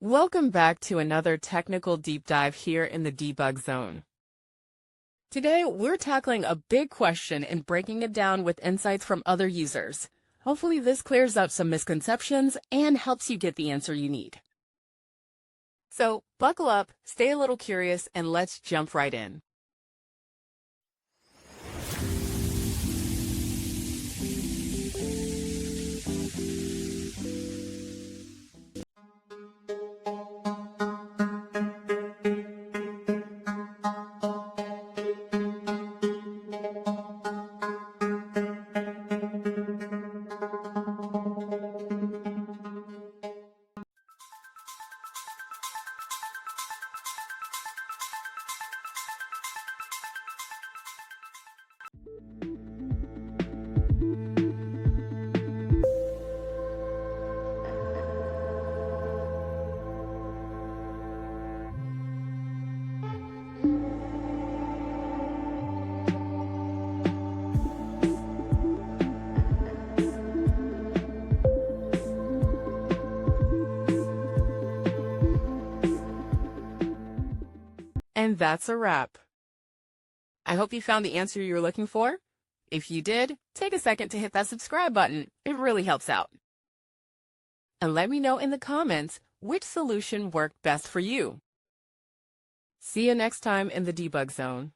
Welcome back to another technical deep dive here in the debug zone. Today, we're tackling a big question and breaking it down with insights from other users. Hopefully this clears up some misconceptions and helps you get the answer you need. So buckle up, stay a little curious, and let's jump right in. And that's a wrap. I hope you found the answer you were looking for. If you did, take a second to hit that subscribe button. It really helps out. And let me know in the comments which solution worked best for you. See you next time in the debug zone.